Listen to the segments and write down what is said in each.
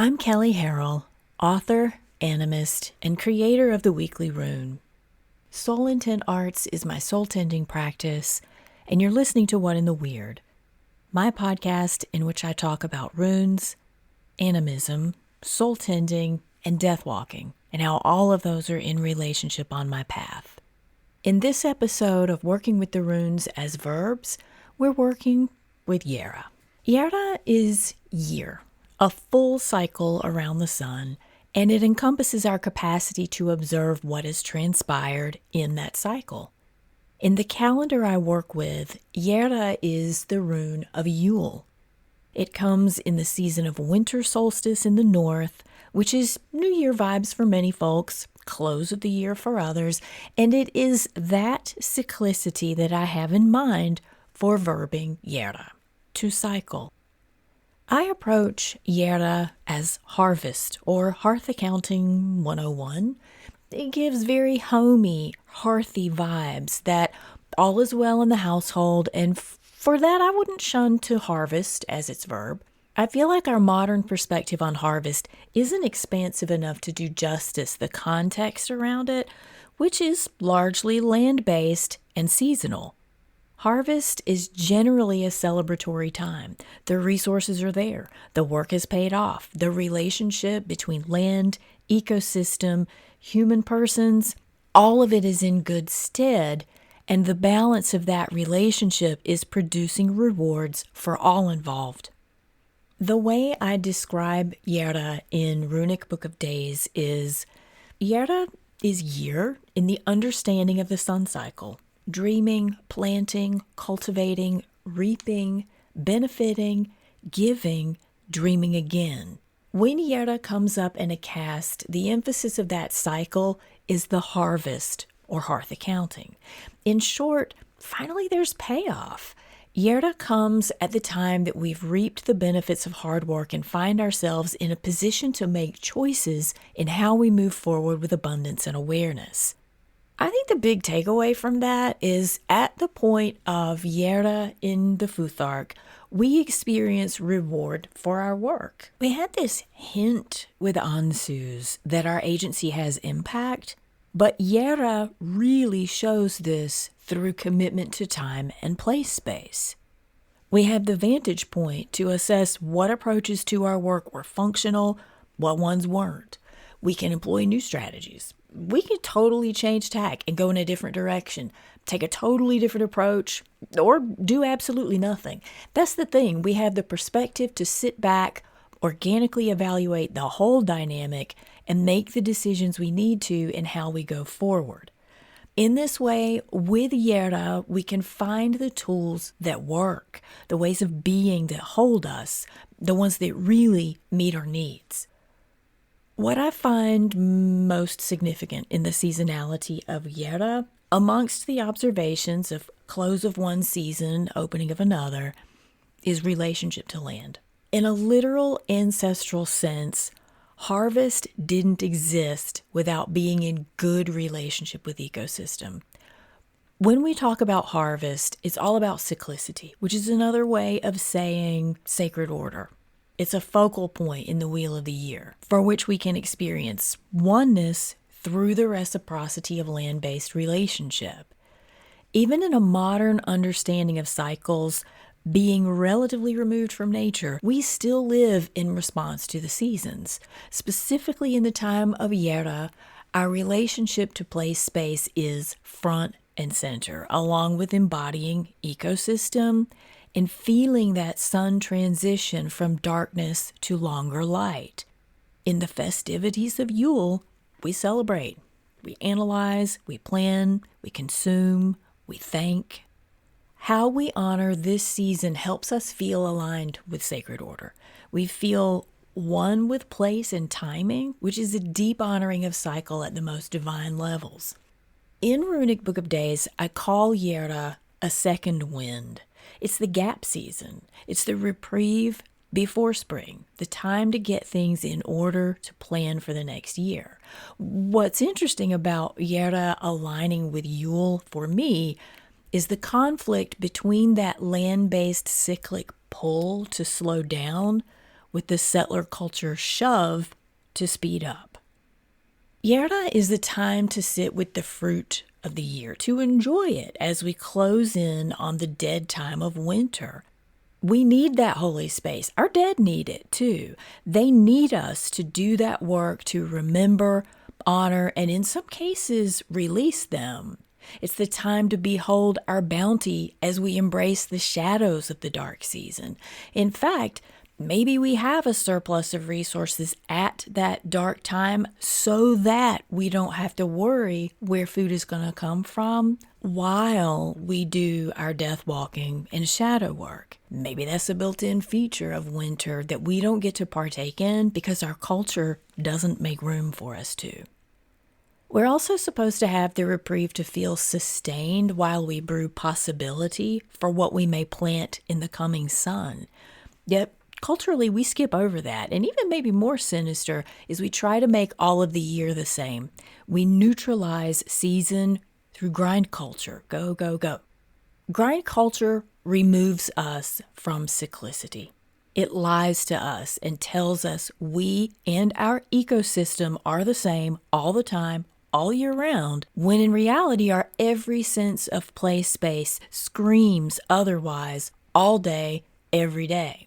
I'm Kelley Harrell, author, animist, and creator of the Weekly Rune. Soul Intent Arts is my soul-tending practice, and you're listening to What in the Weird, my podcast in which I talk about runes, animism, soul-tending, and death-walking, and how all of those are in relationship on my path. In this episode of Working with the Runes as Verbs, we're working with Jera. Jera is year, a full cycle around the sun, and it encompasses our capacity to observe what has transpired in that cycle. In the calendar I work with, Jera is the rune of Yule. It comes in the season of winter solstice in the north, which is New Year vibes for many folks, close of the year for others, and it is that cyclicity that I have in mind for verbing Jera, to cycle. I approach Jera as harvest or hearth accounting 101. It gives very homey, hearthy vibes that all is well in the household, and for that I wouldn't shun to harvest as its verb. I feel like our modern perspective on harvest isn't expansive enough to do justice the context around it, which is largely land-based and seasonal. Harvest is generally a celebratory time. The resources are there. The work is paid off. The relationship between land, ecosystem, human persons, all of it is in good stead, and the balance of that relationship is producing rewards for all involved. The way I describe Jera in Runic Book of Days is, Jera is year in the understanding of the sun cycle. Dreaming, planting, cultivating, reaping, benefiting, giving, dreaming again. When Jera comes up in a cast, the emphasis of that cycle is the harvest or hearth accounting. In short, finally there's payoff. Jera comes at the time that we've reaped the benefits of hard work and find ourselves in a position to make choices in how we move forward with abundance and awareness. I think the big takeaway from that is at the point of Jera in the Futhark, we experience reward for our work. We had this hint with Ansus that our agency has impact, but Jera really shows this through commitment to time and place space. We have the vantage point to assess what approaches to our work were functional, what ones weren't. We can employ new strategies. We can totally change tack and go in a different direction, take a totally different approach, or do absolutely nothing. That's the thing. We have the perspective to sit back, organically evaluate the whole dynamic, and make the decisions we need to in how we go forward. In this way, with Jera, we can find the tools that work, the ways of being that hold us, the ones that really meet our needs. What I find most significant in the seasonality of Jera, amongst the observations of close of one season, opening of another, is relationship to land. In a literal ancestral sense, harvest didn't exist without being in good relationship with ecosystem. When we talk about harvest, it's all about cyclicity, which is another way of saying sacred order. It's a focal point in the wheel of the year, for which we can experience oneness through the reciprocity of land-based relationship. Even in a modern understanding of cycles, being relatively removed from nature, we still live in response to the seasons. Specifically in the time of Jera, our relationship to place space is front and center, along with embodying ecosystem and feeling that sun transition from darkness to longer light. In the festivities of Yule, we celebrate, we analyze, we plan, we consume, we thank. How we honor this season helps us feel aligned with sacred order. We feel one with place and timing, which is a deep honoring of cycle at the most divine levels. In Runic Book of Days, I call Jera a second wind. It's the gap season. It's the reprieve before spring, the time to get things in order to plan for the next year. What's interesting about Jera aligning with Yule for me is the conflict between that land-based cyclic pull to slow down with the settler culture shove to speed up. Jera is the time to sit with the fruit of the year, to enjoy it as we close in on the dead time of winter. We need that holy space. Our dead need it too. They need us to do that work to remember, honor, and in some cases, release them. It's the time to behold our bounty as we embrace the shadows of the dark season. In fact, maybe we have a surplus of resources at that dark time so that we don't have to worry where food is going to come from while we do our death walking and shadow work. Maybe that's a built-in feature of winter that we don't get to partake in because our culture doesn't make room for us to. We're also supposed to have the reprieve to feel sustained while we brew possibility for what we may plant in the coming sun. Yet, culturally, we skip over that, and even maybe more sinister is we try to make all of the year the same. We neutralize season through grind culture. Go, go, go. Grind culture removes us from cyclicity. It lies to us and tells us we and our ecosystem are the same all the time, all year round, when in reality our every sense of play space screams otherwise all day, every day.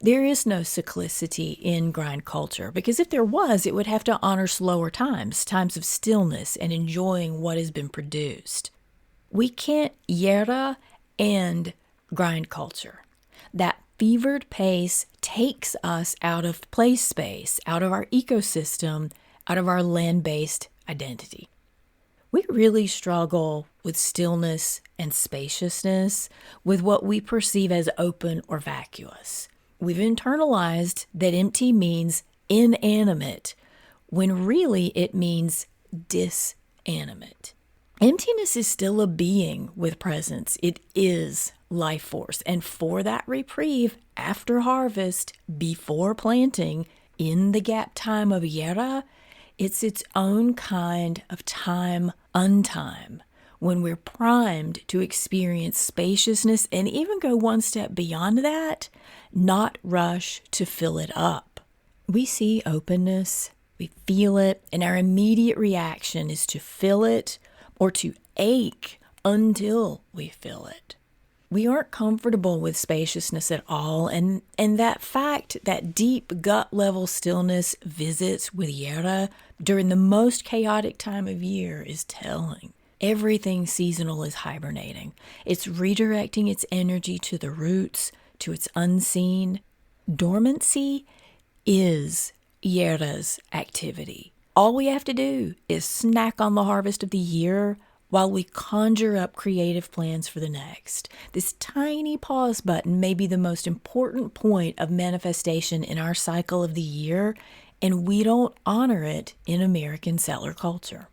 There is no cyclicity in grind culture, because if there was, it would have to honor slower times, times of stillness and enjoying what has been produced. We can't Jera and grind culture. That fevered pace takes us out of play space, out of our ecosystem, out of our land-based identity. We really struggle with stillness and spaciousness, with what we perceive as open or vacuous. We've internalized that empty means inanimate, when really it means disanimate. Emptiness is still a being with presence. It is life force. And for that reprieve, after harvest, before planting, in the gap time of Jera, it's its own kind of time untime, when we're primed to experience spaciousness and even go one step beyond that, not rush to fill it up. We see openness, we feel it, and our immediate reaction is to fill it or to ache until we fill it. We aren't comfortable with spaciousness at all, and that fact, that deep gut-level stillness visits with Jera during the most chaotic time of year is telling. Everything seasonal is hibernating. It's redirecting its energy to the roots, to its unseen. Dormancy is Jera's activity. All we have to do is snack on the harvest of the year while we conjure up creative plans for the next. This tiny pause button may be the most important point of manifestation in our cycle of the year, and we don't honor it in American settler culture.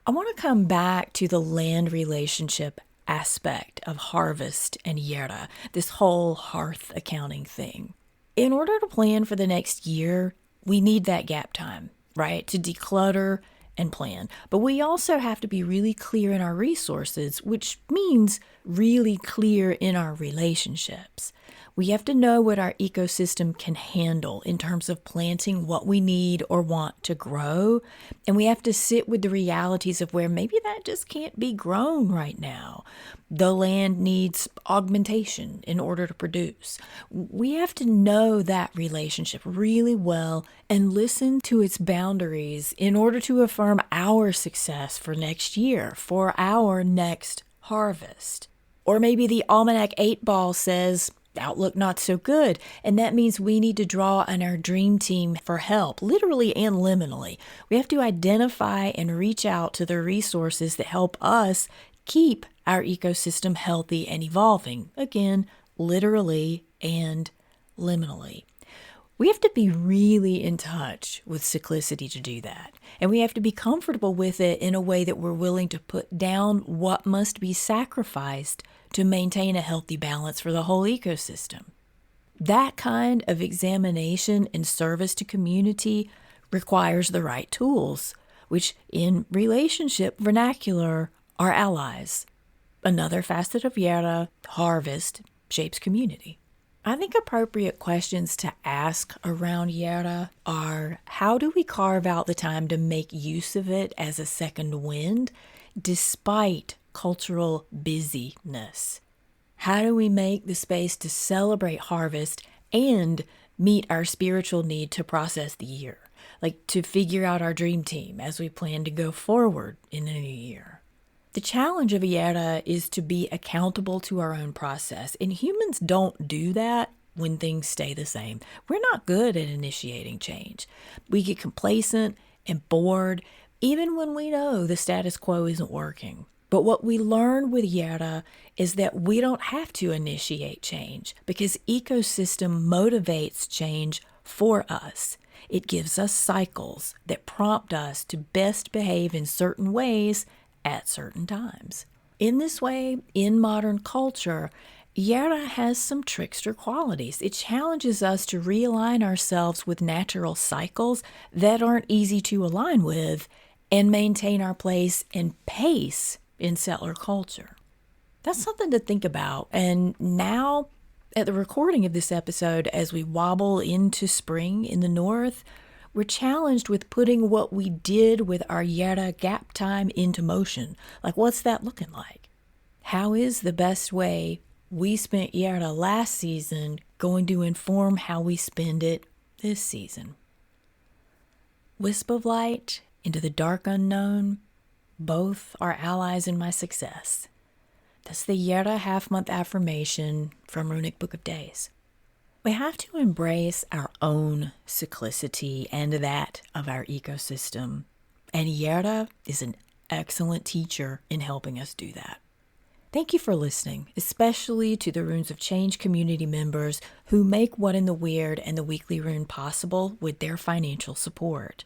I want to come back to the land relationship aspect of harvest and Jera, this whole hearth accounting thing. In order to plan for the next year, we need that gap time, right? To declutter and plan. But we also have to be really clear in our resources, which means really clear in our relationships. We have to know what our ecosystem can handle in terms of planting what we need or want to grow. And we have to sit with the realities of where maybe that just can't be grown right now. The land needs augmentation in order to produce. We have to know that relationship really well and listen to its boundaries in order to affirm our success for next year, for our next harvest. Or maybe the Almanac 8 Ball says, outlook not so good, and that means we need to draw on our dream team for help, literally and liminally. We have to identify and reach out to the resources that help us keep our ecosystem healthy and evolving, again, literally and liminally. We have to be really in touch with cyclicity to do that, and we have to be comfortable with it in a way that we're willing to put down what must be sacrificed to maintain a healthy balance for the whole ecosystem. That kind of examination and service to community requires the right tools, which in relationship vernacular are allies. Another facet of Jera, harvest, shapes community. I think appropriate questions to ask around Jera are, how do we carve out the time to make use of it as a second wind despite cultural busyness? How do we make the space to celebrate harvest and meet our spiritual need to process the year? Like to figure out our dream team as we plan to go forward in the new year. The challenge of Jera is to be accountable to our own process, and humans don't do that when things stay the same. We're not good at initiating change. We get complacent and bored, even when we know the status quo isn't working. But what we learn with Jera is that we don't have to initiate change because ecosystem motivates change for us. It gives us cycles that prompt us to best behave in certain ways at certain times. In this way, in modern culture, Jera has some trickster qualities. It challenges us to realign ourselves with natural cycles that aren't easy to align with and maintain our place and pace in settler culture. That's something to think about. And now, at the recording of this episode, as we wobble into spring in the north, we're challenged with putting what we did with our Jera gap time into motion. Like, what's that looking like? How is the best way we spent Jera last season going to inform how we spend it this season? Wisp of light into the dark unknown, both are allies in my success. That's the Jera half-month affirmation from Runic Book of Days. We have to embrace our own cyclicity and that of our ecosystem. And Jera is an excellent teacher in helping us do that. Thank you for listening, especially to the Runes of Change community members who make What in the Weird and the Weekly Rune possible with their financial support.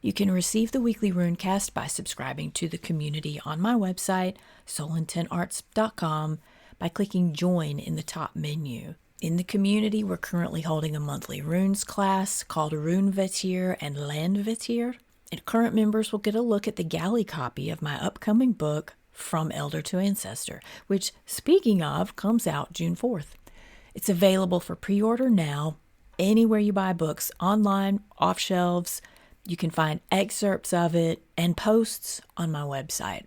You can receive the Weekly Runecast by subscribing to the community on my website, soulintentarts.com, by clicking Join in the top menu. In the community, we're currently holding a monthly runes class called Rune Vetir and Land Vetir, and current members will get a look at the galley copy of my upcoming book, From Elder to Ancestor, which, speaking of, comes out June 4th. It's available for pre-order now, anywhere you buy books, online, off shelves. You can find excerpts of it and posts on my website.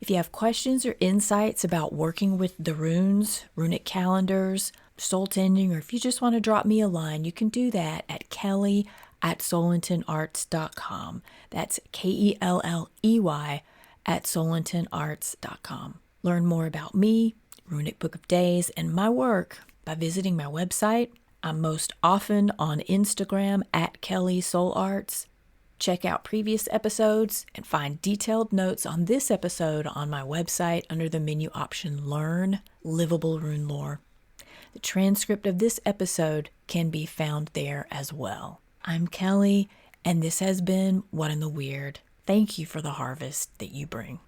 If you have questions or insights about working with the runes, runic calendars, soul tending, or if you just want to drop me a line, you can do that at Kelley@soulintentarts.com. That's Kelley @soulintentarts.com. Learn more about me, Runic Book of Days, and my work by visiting my website. I'm most often on Instagram at Kelley Soul Arts. Check out previous episodes and find detailed notes on this episode on my website under the menu option Learn Livable Rune Lore. The transcript of this episode can be found there as well. I'm Kelley, and this has been What in the Weird. Thank you for the harvest that you bring.